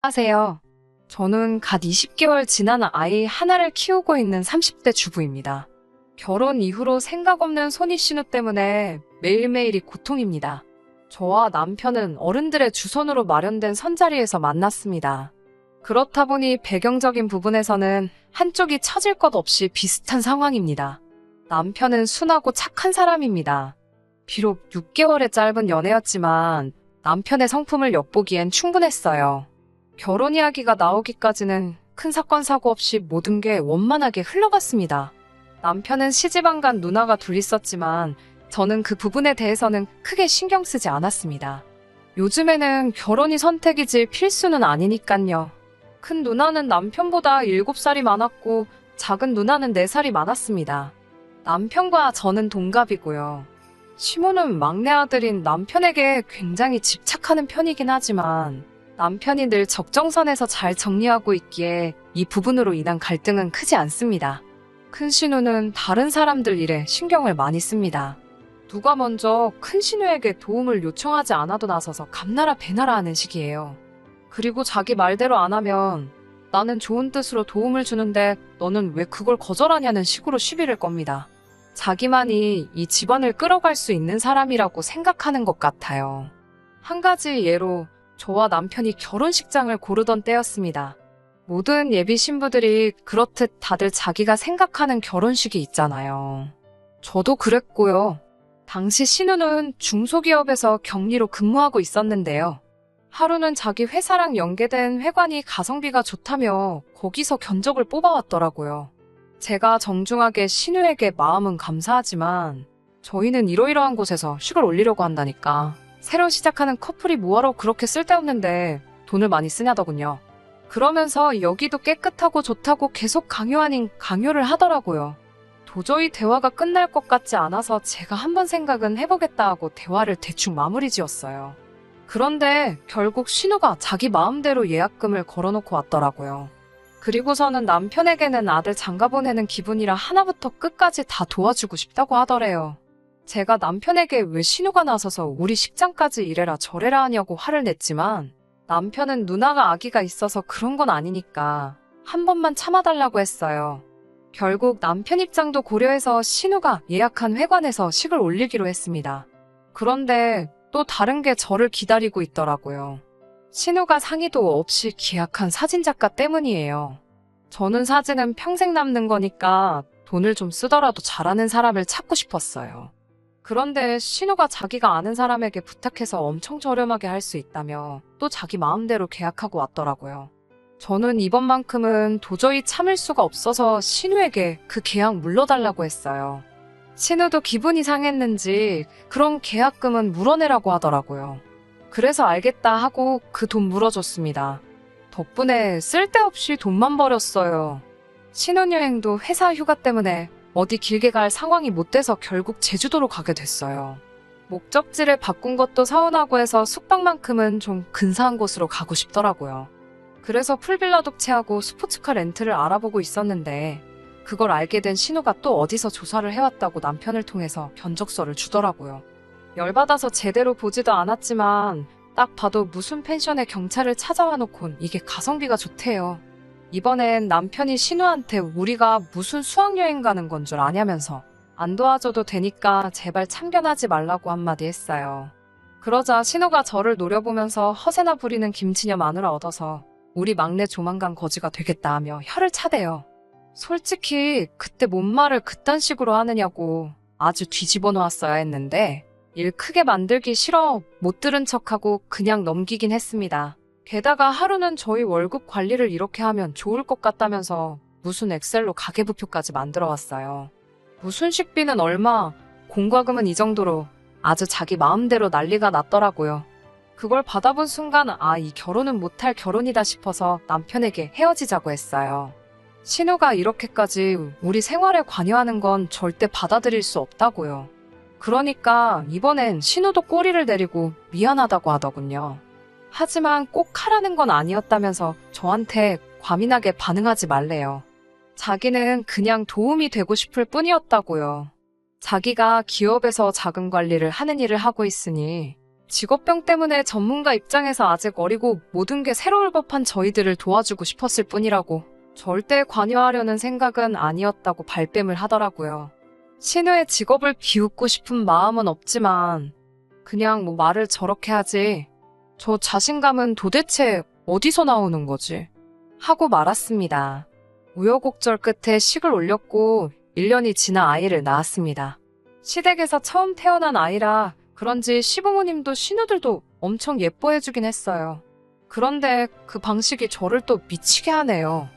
안녕하세요. 저는 갓 20개월 지난 아이 하나를 키우고 있는 30대 주부입니다. 결혼 이후로 생각 없는 손위신우 때문에 매일매일이 고통입니다. 저와 남편은 어른들의 주선으로 마련된 선자리에서 만났습니다. 그렇다 보니 배경적인 부분에서는 한쪽이 처질 것 없이 비슷한 상황입니다. 남편은 순하고 착한 사람입니다. 비록 6개월의 짧은 연애였지만 남편의 성품을 엿보기엔 충분했어요. 결혼 이야기가 나오기까지는 큰 사건 사고 없이 모든 게 원만하게 흘러갔습니다. 남편은 시집안 간 누나가 둘 있었지만 저는 그 부분에 대해서는 크게 신경 쓰지 않았습니다. 요즘에는 결혼이 선택이지 필수는 아니니깐요. 큰 누나는 남편보다 7살이 많았고 작은 누나는 4살이 많았습니다. 남편과 저는 동갑이고요. 시모는 막내 아들인 남편에게 굉장히 집착하는 편이긴 하지만 남편이 늘 적정선에서 잘 정리하고 있기에 이 부분으로 인한 갈등은 크지 않습니다. 큰 신우는 다른 사람들 일에 신경을 많이 씁니다. 누가 먼저 큰 신우에게 도움을 요청하지 않아도 나서서 감나라 배나라 하는 식이에요. 그리고 자기 말대로 안 하면 나는 좋은 뜻으로 도움을 주는데 너는 왜 그걸 거절하냐는 식으로 시비를 겁니다. 자기만이 이 집안을 끌어갈 수 있는 사람이라고 생각하는 것 같아요. 한 가지 예로 저와 남편이 결혼식장을 고르던 때였습니다. 모든 예비 신부들이 그렇듯 다들 자기가 생각하는 결혼식이 있잖아요. 저도 그랬고요. 당시 신우는 중소기업에서 격리로 근무하고 있었는데요. 하루는 자기 회사랑 연계된 회관이 가성비가 좋다며 거기서 견적을 뽑아왔더라고요. 제가 정중하게 신우에게 마음은 감사하지만 저희는 이러이러한 곳에서 식을 올리려고 한다니까. 새로 시작하는 커플이 뭐하러 그렇게 쓸데없는데 돈을 많이 쓰냐더군요. 그러면서 여기도 깨끗하고 좋다고 계속 강요 아닌 강요를 하더라고요. 도저히 대화가 끝날 것 같지 않아서 제가 한번 생각은 해보겠다 하고 대화를 대충 마무리 지었어요. 그런데 결국 신우가 자기 마음대로 예약금을 걸어놓고 왔더라고요. 그리고서는 남편에게는 아들 장가 보내는 기분이라 하나부터 끝까지 다 도와주고 싶다고 하더래요. 제가 남편에게 왜 신우가 나서서 우리 식장까지 이래라 저래라 하냐고 화를 냈지만 남편은 누나가 아기가 있어서 그런 건 아니니까 한 번만 참아달라고 했어요. 결국 남편 입장도 고려해서 신우가 예약한 회관에서 식을 올리기로 했습니다. 그런데 또 다른 게 저를 기다리고 있더라고요. 신우가 상의도 없이 계약한 사진작가 때문이에요. 저는 사진은 평생 남는 거니까 돈을 좀 쓰더라도 잘하는 사람을 찾고 싶었어요. 그런데 신우가 자기가 아는 사람에게 부탁해서 엄청 저렴하게 할 수 있다며 또 자기 마음대로 계약하고 왔더라고요. 저는 이번만큼은 도저히 참을 수가 없어서 신우에게 그 계약 물러달라고 했어요. 신우도 기분이 상했는지 그럼 계약금은 물어내라고 하더라고요. 그래서 알겠다 하고 그 돈 물어줬습니다. 덕분에 쓸데없이 돈만 버렸어요. 신혼여행도 회사 휴가 때문에 어디 길게 갈 상황이 못 돼서 결국 제주도로 가게 됐어요. 목적지를 바꾼 것도 서운하고 해서 숙박만큼은 좀 근사한 곳으로 가고 싶더라고요. 그래서 풀빌라 독채하고 스포츠카 렌트를 알아보고 있었는데 그걸 알게 된 신우가 또 어디서 조사를 해왔다고 남편을 통해서 견적서를 주더라고요. 열받아서 제대로 보지도 않았지만 딱 봐도 무슨 펜션에 경찰을 찾아와 놓곤 이게 가성비가 좋대요. 이번엔 남편이 신우한테 우리가 무슨 수학여행 가는 건 줄 아냐면서 안 도와줘도 되니까 제발 참견하지 말라고 한마디 했어요. 그러자 신우가 저를 노려보면서 허세나 부리는 김치녀 마누라 얻어서 우리 막내 조만간 거지가 되겠다 하며 혀를 차대요. 솔직히 그때 뭔 말을 그딴 식으로 하느냐고 아주 뒤집어 놓았어야 했는데 일 크게 만들기 싫어 못 들은 척하고 그냥 넘기긴 했습니다. 게다가 하루는 저희 월급 관리를 이렇게 하면 좋을 것 같다면서 무슨 엑셀로 가계부표까지 만들어 왔어요. 무슨 식비는 얼마, 공과금은 이 정도로 아주 자기 마음대로 난리가 났더라고요. 그걸 받아본 순간 이 결혼은 못할 결혼이다 싶어서 남편에게 헤어지자고 했어요. 신우가 이렇게까지 우리 생활에 관여하는 건 절대 받아들일 수 없다고요. 그러니까 이번엔 신우도 꼬리를 내리고 미안하다고 하더군요. 하지만 꼭 하라는 건 아니었다면서 저한테 과민하게 반응하지 말래요. 자기는 그냥 도움이 되고 싶을 뿐이었다고요. 자기가 기업에서 자금 관리를 하는 일을 하고 있으니 직업병 때문에 전문가 입장에서 아직 어리고 모든 게 새로울 법한 저희들을 도와주고 싶었을 뿐이라고 절대 관여하려는 생각은 아니었다고 발뺌을 하더라고요. 신우의 직업을 비웃고 싶은 마음은 없지만 그냥 뭐 말을 저렇게 하지. 저 자신감은 도대체 어디서 나오는 거지? 하고 말았습니다. 우여곡절 끝에 식을 올렸고 1년이 지나 아이를 낳았습니다. 시댁에서 처음 태어난 아이라 그런지 시부모님도 신우들도 엄청 예뻐해주긴 했어요. 그런데 그 방식이 저를 또 미치게 하네요.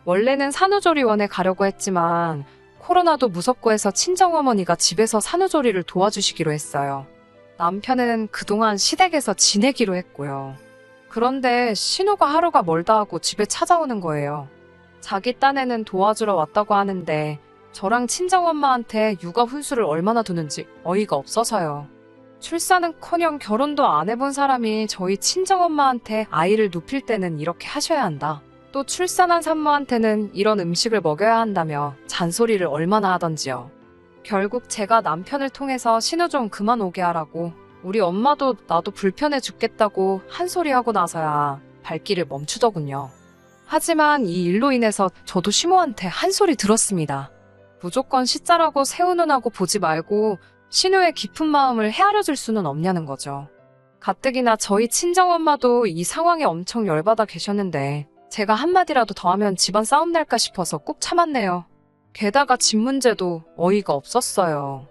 원래는 산후조리원에 가려고 했지만 코로나도 무섭고 해서 친정어머니가 집에서 산후조리를 도와주시기로 했어요. 남편은 그동안 시댁에서 지내기로 했고요. 그런데 신우가 하루가 멀다 하고 집에 찾아오는 거예요. 자기 딴에는 도와주러 왔다고 하는데 저랑 친정엄마한테 육아 훈수를 얼마나 두는지 어이가 없어서요. 출산은커녕 결혼도 안 해본 사람이 저희 친정엄마한테 아이를 눕힐 때는 이렇게 하셔야 한다. 또 출산한 산모한테는 이런 음식을 먹여야 한다며 잔소리를 얼마나 하던지요. 결국 제가 남편을 통해서 신우 좀 그만 오게 하라고 우리 엄마도 나도 불편해 죽겠다고 한 소리 하고 나서야 발길을 멈추더군요. 하지만 이 일로 인해서 저도 시모한테 한 소리 들었습니다. 무조건 시자라고 세우는하고 보지 말고 신우의 깊은 마음을 헤아려 줄 수는 없냐는 거죠. 가뜩이나 저희 친정엄마도 이 상황에 엄청 열받아 계셨는데 제가 한마디라도 더 하면 집안 싸움 날까 싶어서 꾹 참았네요. 게다가 집 문제도 어이가 없었어요.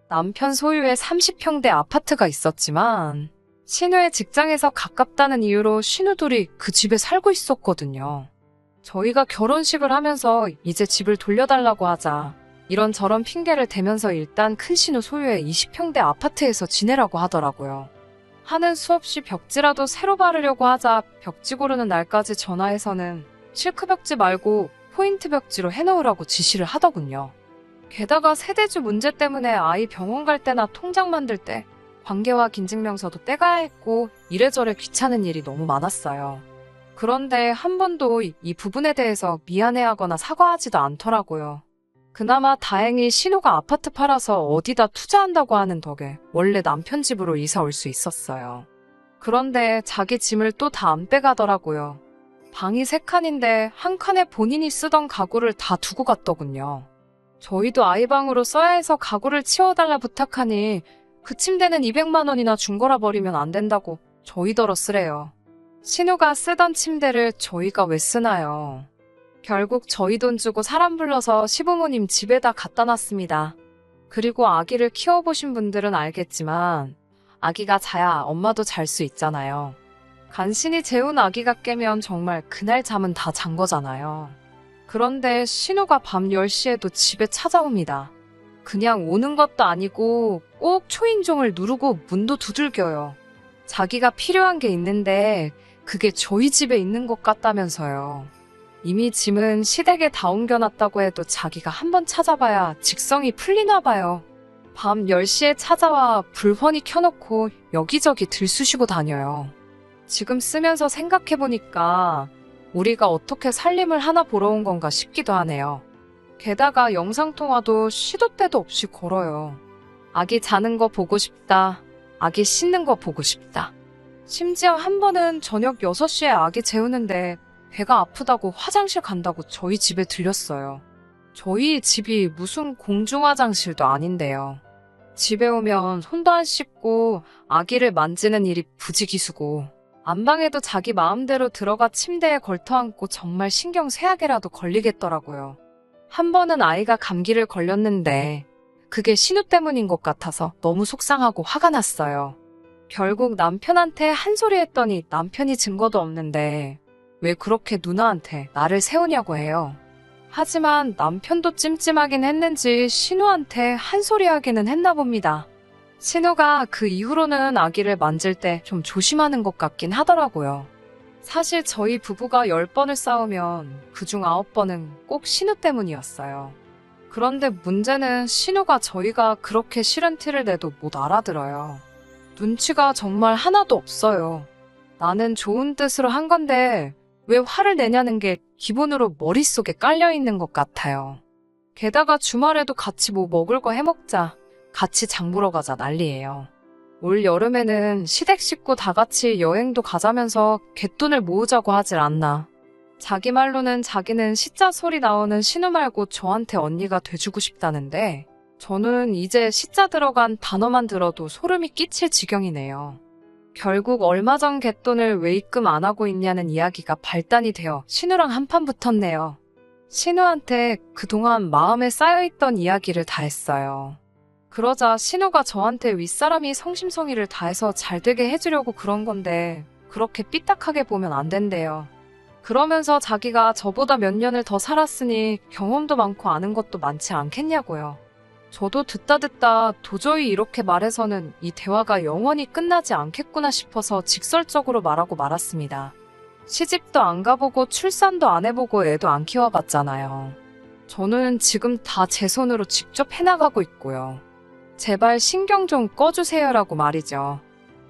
남편 소유의 30평대 아파트가 있었지만 신우의 직장에서 가깝다는 이유로 신우들이 그 집에 살고 있었거든요. 저희가 결혼식을 하면서 이제 집을 돌려달라고 하자 이런저런 핑계를 대면서 일단 큰 신우 소유의 20평대 아파트에서 지내라고 하더라고요. 하는 수 없이 벽지라도 새로 바르려고 하자 벽지 고르는 날까지 전화해서는 실크 벽지 말고 포인트 벽지로 해놓으라고 지시를 하더군요. 게다가 세대주 문제 때문에 아이 병원 갈 때나 통장 만들 때 관계와 긴증명서도 떼가야 했고 이래저래 귀찮은 일이 너무 많았어요. 그런데 한 번도 이 부분에 대해서 미안해하거나 사과하지도 않더라고요. 그나마 다행히 신우가 아파트 팔아서 어디다 투자한다고 하는 덕에 원래 남편 집으로 이사 올 수 있었어요. 그런데 자기 짐을 또 다 안 빼가더라고요. 방이 3칸인데 한 칸에 본인이 쓰던 가구를 다 두고 갔더군요. 저희도 아이방으로 써야 해서 가구를 치워달라 부탁하니 그 침대는 200만 원이나 준 거라 버리면 안 된다고 저희더러 쓰래요. 신우가 쓰던 침대를 저희가 왜 쓰나요? 결국 저희 돈 주고 사람 불러서 시부모님 집에다 갖다 놨습니다. 그리고 아기를 키워보신 분들은 알겠지만 아기가 자야 엄마도 잘 수 있잖아요. 간신히 재운 아기가 깨면 정말 그날 잠은 다 잔 거잖아요. 그런데 신우가 밤 10시에도 집에 찾아옵니다. 그냥 오는 것도 아니고 꼭 초인종을 누르고 문도 두들겨요. 자기가 필요한 게 있는데 그게 저희 집에 있는 것 같다면서요. 이미 짐은 시댁에 다 옮겨놨다고 해도 자기가 한번 찾아봐야 직성이 풀리나 봐요. 밤 10시에 찾아와 불 훤히 켜놓고 여기저기 들쑤시고 다녀요. 지금 쓰면서 생각해보니까 우리가 어떻게 살림을 하나 보러 온 건가 싶기도 하네요. 게다가 영상통화도 시도 때도 없이 걸어요. 아기 자는 거 보고 싶다. 아기 씻는 거 보고 싶다. 심지어 한 번은 저녁 6시에 아기 재우는데 배가 아프다고 화장실 간다고 저희 집에 들렸어요. 저희 집이 무슨 공중화장실도 아닌데요. 집에 오면 손도 안 씻고 아기를 만지는 일이 부지기수고 안방에도 자기 마음대로 들어가 침대에 걸터앉고 정말 신경 쇠하게라도 걸리겠더라고요. 한 번은 아이가 감기를 걸렸는데 그게 신우 때문인 것 같아서 너무 속상하고 화가 났어요. 결국 남편한테 한 소리 했더니 남편이 증거도 없는데 왜 그렇게 누나한테 나를 세우냐고 해요. 하지만 남편도 찜찜하긴 했는지 신우한테 한 소리 하기는 했나 봅니다. 신우가 그 이후로는 아기를 만질 때 좀 조심하는 것 같긴 하더라고요. 사실 저희 부부가 10번을 싸우면 그중 9번은 꼭 신우 때문이었어요. 그런데 문제는 신우가 저희가 그렇게 싫은 티를 내도 못 알아들어요. 눈치가 정말 하나도 없어요. 나는 좋은 뜻으로 한 건데 왜 화를 내냐는 게 기본으로 머릿속에 깔려있는 것 같아요. 게다가 주말에도 같이 뭐 먹을 거 해먹자, 같이 장 보러 가자 난리예요. 올 여름에는 시댁 식구 다 같이 여행도 가자면서 갯돈을 모으자고 하질 않나. 자기 말로는 자기는 시자 소리 나오는 신우 말고 저한테 언니가 돼주고 싶다는데 저는 이제 시자 들어간 단어만 들어도 소름이 끼칠 지경이네요. 결국 얼마 전 갯돈을 왜 입금 안 하고 있냐는 이야기가 발단이 되어 신우랑 한판 붙었네요. 신우한테 그동안 마음에 쌓여있던 이야기를 다 했어요. 그러자 신우가 저한테 윗사람이 성심성의를 다해서 잘되게 해주려고 그런 건데 그렇게 삐딱하게 보면 안 된대요. 그러면서 자기가 저보다 몇 년을 더 살았으니 경험도 많고 아는 것도 많지 않겠냐고요. 저도 듣다 도저히 이렇게 말해서는 이 대화가 영원히 끝나지 않겠구나 싶어서 직설적으로 말하고 말았습니다. 시집도 안 가보고 출산도 안 해보고 애도 안 키워봤잖아요. 저는 지금 다 제 손으로 직접 해나가고 있고요. 제발 신경 좀 꺼주세요라고 말이죠.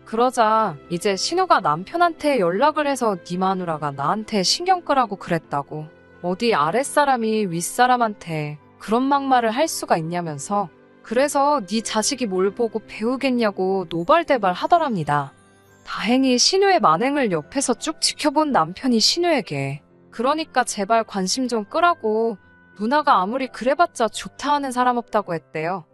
그러자 이제 신우가 남편한테 연락을 해서 네 마누라가 나한테 신경 끄라고 그랬다고. 어디 아랫사람이 윗사람한테 그런 막말을 할 수가 있냐면서 그래서 네 자식이 뭘 보고 배우겠냐고 노발대발 하더랍니다. 다행히 신우의 만행을 옆에서 쭉 지켜본 남편이 신우에게 그러니까 제발 관심 좀 끄라고 누나가 아무리 그래봤자 좋다 하는 사람 없다고 했대요.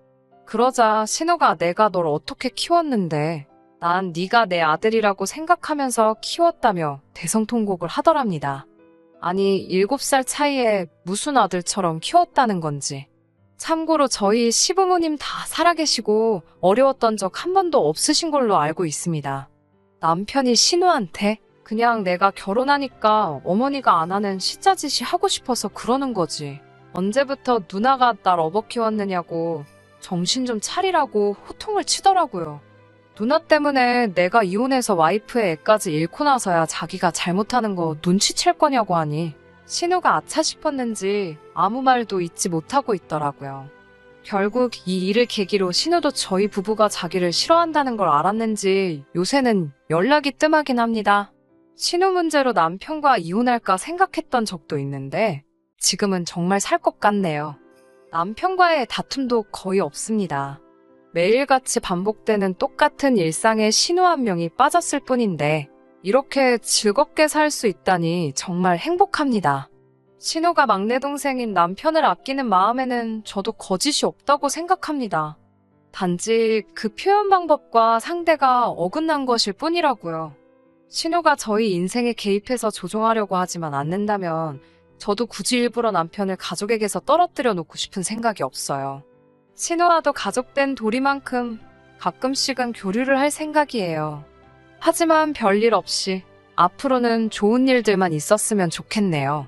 그러자 신우가 내가 널 어떻게 키웠는데 난 네가 내 아들이라고 생각하면서 키웠다며 대성통곡을 하더랍니다. 아니 7살 차이에 무슨 아들처럼 키웠다는 건지. 참고로 저희 시부모님 다 살아계시고 어려웠던 적 한 번도 없으신 걸로 알고 있습니다. 남편이 신우한테 그냥 내가 결혼하니까 어머니가 안 하는 시자짓이 하고 싶어서 그러는 거지. 언제부터 누나가 날 업어 키웠느냐고 정신 좀 차리라고 호통을 치더라고요. 누나 때문에 내가 이혼해서 와이프의 애까지 잃고 나서야 자기가 잘못하는 거 눈치챌 거냐고 하니 신우가 아차 싶었는지 아무 말도 잊지 못하고 있더라고요. 결국 이 일을 계기로 신우도 저희 부부가 자기를 싫어한다는 걸 알았는지 요새는 연락이 뜸하긴 합니다. 신우 문제로 남편과 이혼할까 생각했던 적도 있는데 지금은 정말 살 것 같네요. 남편과의 다툼도 거의 없습니다. 매일같이 반복되는 똑같은 일상에 신우 한 명이 빠졌을 뿐인데 이렇게 즐겁게 살 수 있다니 정말 행복합니다. 신우가 막내 동생인 남편을 아끼는 마음에는 저도 거짓이 없다고 생각합니다. 단지 그 표현 방법과 상대가 어긋난 것일 뿐이라고요. 신우가 저희 인생에 개입해서 조종하려고 하지만 않는다면 저도 굳이 일부러 남편을 가족에게서 떨어뜨려 놓고 싶은 생각이 없어요. 신우와도 가족된 도리만큼 가끔씩은 교류를 할 생각이에요. 하지만 별일 없이 앞으로는 좋은 일들만 있었으면 좋겠네요.